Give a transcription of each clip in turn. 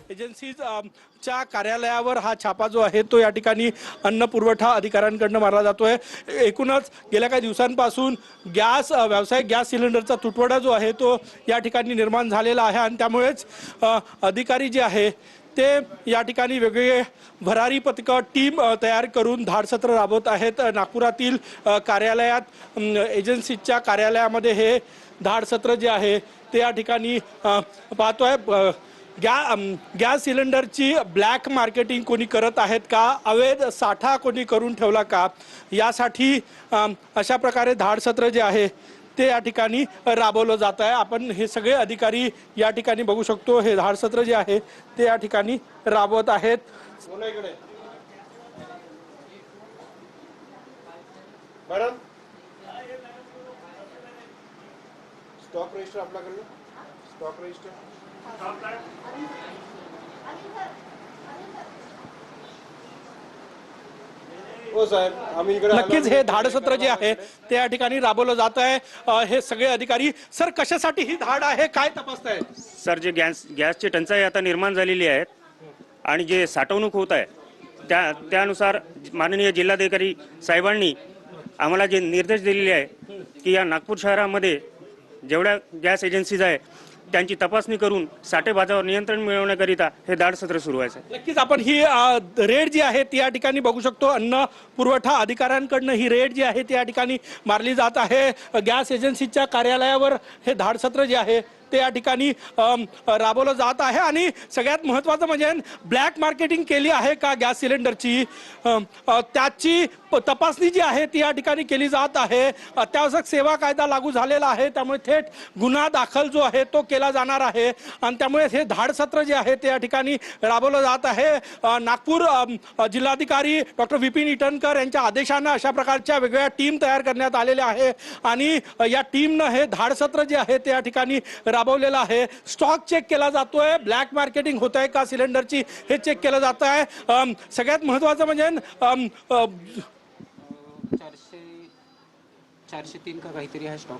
Agencies च्या कार्यालयावर हा छापा जो आहे तो या ठिकाणी अन्न पुरवठा अधिकाऱ्यांकडून मारला जातोय। एकूणच गेल्या काही दिवसांपासून व्यावसायिक गॅस सिलेंडरचा तुटवडा जो आहे तो या ठिकाणी निर्माण झालेला आहे आणि त्यामुळेच अधिकारी जे आहे ते या ठिकाणी वेगवेगळे भरारी पथकं टीम तयार करून धाडसत्र राबवत आहेत। नागपुरातील कार्यालयात एजन्सीच्या कार्यालयामध्ये हे धाडसत्र जे आहे ते या ठिकाणी पाहतोय। गॅस सिलेंडरची ब्लॅक मार्केटिंग कोणी करत आहेत का, अवैध साठा कोणी करून ठेवला का, यासाठी अशा प्रकारे धाडसत्र जे आहे ते या ठिकाणी राबवलं जात आहे। आपण हे सगळे अधिकारी या ठिकाणी बघू शकतो। हे धाडसत्र जे आहे ते या ठिकाणी राबवत आहेत। मॅडम स्टॉक रजिस्टर आपल्याकडे स्टॉक रजिस्टर हो साहेब, आम्ही इकडे नक्कीच हे धाडसत्र जे आहे ते या ठिकाणी राबवलं जात आहे। हे सगळे अधिकारी सर कशासाठी ही धाड आहे, काय तपासताय? सर, जे गॅसची टंचाई आता निर्माण झालेली आहे आणि जे साठवणूक होत आहे त्यानुसार माननीय जिल्हाधिकारी साहेबांनी आम्हाला जे निर्देश दिलेले आहे की या नागपूर शहरामध्ये जेवढ्या गॅस एजन्सीज आहे त्यांची तपासणी करून साठेबाजावर नियंत्रण मिळवण्याकरिता हे धाडसत्र सुरू आहे। नक्कीच आपण ही रेड जी आहे ती या ठिकाणी बघू शकतो। अन्न पुरवठा अधिकाऱ्यांकडून ही रेड जी आहे ती या ठिकाणी मारली जात आहे। गॅस एजन्सीच्या कार्यालयावर हे धाडसत्र जे आहे ते या ठिकाणी राबवलं जात आहे आणि सगळ्यात महत्त्वाचं म्हणजे ब्लॅक मार्केटिंग केली आहे का गॅस सिलेंडरची त्याची तपासणी जी आहे ती या ठिकाणी केली जात आहे। अत्यावश्यक सेवा कायदा लागू झालेला आहे त्यामुळे थेट गुन्हा दाखल जो आहे तो केला जाणार आहे आणि त्यामुळे हे धाडसत्र जे आहे ते या ठिकाणी राबवलं जात आहे। नागपूर जिल्हाधिकारी डॉक्टर विपिन इटनकर यांच्या आदेशानं अशा प्रकारच्या वेगवेगळ्या टीम तयार करण्यात आलेल्या आहे आणि या टीमनं हे धाडसत्र जे आहे ते या ठिकाणी राबवलेला आहे। स्टॉक चेक केला जातोय, ब्लॅक मार्केटिंग होत आहे का सिलेंडरची हे चेक केलं जात आहे। सगळ्यात महत्त्वाचं म्हणजे 403 का काहीतरी आहे स्टॉक।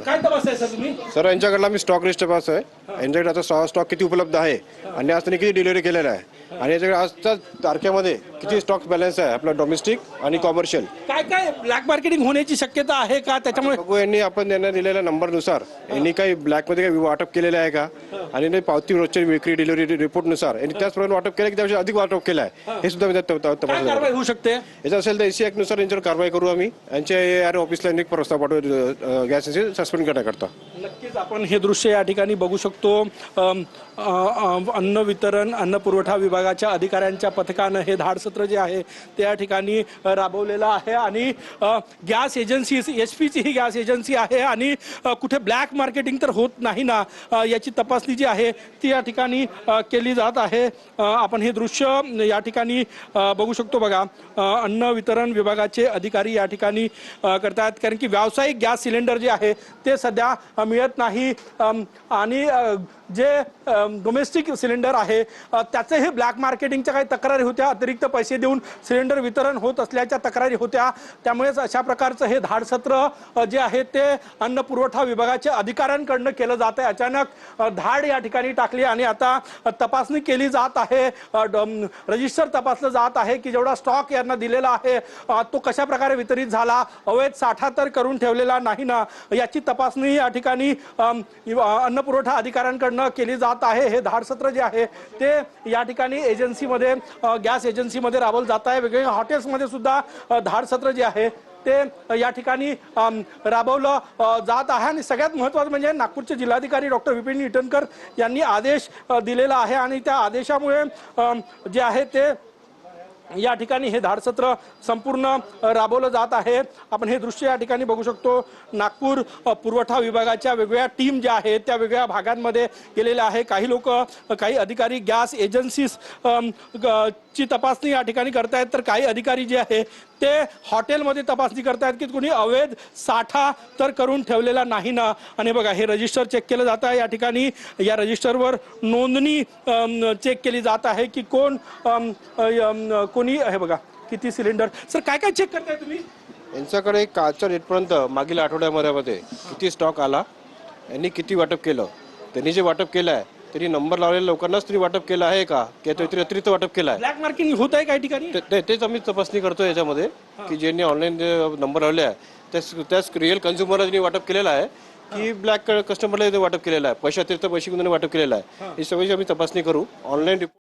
काय तपासताय सर तुम्ही? सर, यांच्याकडला मी स्टॉक रजिस्टर पास आहे। यांच्याकडे आता स्टॉक किती उपलब्ध आहे आणि आज त्यांनी किती डिलिव्हरी केलेला आहे आणि याच्याकडे आजच्या तारखेमध्ये किती स्टॉक बॅलन्स आहे आपला डोमेस्टिक आणि कॉमर्शियल, काय काय ब्लॅक मार्केटिंग होण्याची शक्यता आहे का त्याच्यामुळे? बघू यांनी आपण त्यांना दिलेल्या नंबरनुसार यांनी काही ब्लॅकमध्ये काही वाटप केलेलं आहे का आणि पावती रोजच्या विक्री डिलिव्हरी रिपोर्टनुसार यांनी त्याचप्रमाणे वाटप केलं की त्यापेक्षा अधिक वाटप केलं आहे हे सुद्धा मी काय कारवाई होऊ शकते? याचं असेल तर एसी ॲक्टनुसार यांच्यावर कारवाई करू आम्ही। यांच्या ऑफिसला एक प्रस्ताव पाठवू गॅस सस्पेंड करण्याकरता। नक्कीच आपण हे दृश्य या ठिकाणी बघू शकतो। अन्न वितरण अन्न पुरवठा विभागाच्या अधिकाऱ्यांच्या पथकानं हे धाडसत्र जे आहे ते या ठिकाणी राबवलेलं आहे आणि गॅस एजन्सी HP ची ही गॅस एजन्सी आहे आणि कुठे ब्लॅक मार्केटिंग तर होत नाही ना याची तपासणी जी आहे ती या ठिकाणी केली जात आहे। आपण हे दृश्य या ठिकाणी बघू शकतो बघा। अन्न वितरण विभागाचे अधिकारी या ठिकाणी करतात कारण की व्यावसायिक गॅस सिलेंडर जे आहे ते सध्या मिळत नाही आणि जे डोमेस्टिक सिलेंडर आहे त्याचे हे ब्लॅक मार्केटिंगच्या काही तक्रारी होत्या, अतिरिक्त पैसे देऊन सिलेंडर वितरण होत असल्याच्या तक्रारी होत्या। त्यामुळेच अशा प्रकारचं हे धाडसत्र जे आहे ते अन्न पुरवठा विभागाच्या अधिकाऱ्यांकडून केलं जात आहे। अचानक धाड या ठिकाणी टाकली आणि आता तपासणी केली जात आहे। रजिस्टर तपासलं जात आहे की जेवढा स्टॉक यांना दिलेला आहे तो कशा प्रकारे वितरित झाला, अवैध साठा तर करून ठेवलेला नाही ना याची तपासणी या ठिकाणी अन्न पुरवठा अधिकाऱ्यांकडून केली जात आहे। हे धाडसत्र जे आहे ते या ठिकाणी एजन्सीमध्ये गॅस एजन्सीमध्ये राबवलं जात आहे। वेगवेगळ्या हॉटेल्समध्ये सुद्धा धाडसत्र जे आहे ते या ठिकाणी राबवलं जात आहे आणि सगळ्यात महत्त्वाचं म्हणजे नागपूरचे जिल्हाधिकारी डॉक्टर विपिन इटनकर यांनी आदेश दिलेला आहे आणि त्या आदेशामुळे जे आहे ते या ठिकाणी हे धाडसत्र संपूर्ण राबवलं जात आहे। आपण हे दृश्य या ठिकाणी बघू शकतो। नागपूर पुरवठा विभागाच्या वेगवेगळ्या टीम ज्या आहेत त्या वेगवेगळ्या भागांमध्ये गेलेल्या आहे। काही लोक काही अधिकारी गॅस एजन्सीज ची तपासणी या ठिकाणी करतायत तर काही अधिकारी जे आहे ते हॉटेलमध्ये तपासणी करतायत की कोणी अवैध साठा तर करून ठेवलेला नाही ना। आणि बघा हे रजिस्टर चेक केलं जात आहे। या ठिकाणी या रजिस्टरवर नोंदणी चेक केली जात आहे की कोणी हे बघा किती सिलेंडर। सर काय काय चेक करताय तुम्ही? यांच्याकडे कालच्या डेटपर्यंत मागील आठवड्यामध्ये किती स्टॉक आला, यांनी किती वाटप केलं, त्यांनी जे वाटप केलं आहे त्यांनी नंबर लावलेल्या लोकांनाच त्यांनी वाटप केलं आहे का किंवा तो अतिरिक्त वाटप केलं आहे ब्लॅक मार्किंग होत आहे काही ठिकाणी. तेच आम्ही तपासणी करतो याच्यामध्ये की ज्यांनी ऑनलाईन नंबर लावले आहे त्याच रिअल कन्झ्युमरला ज्यांनी वाटप केलेलं आहे की ब्लॅक कस्टमरला वाटप केलेलं आहे पैसे अतिरिक्त पैसे घेऊन वाटप केलेलं आहे ही सगळी आम्ही तपासणी करू ऑनलाईन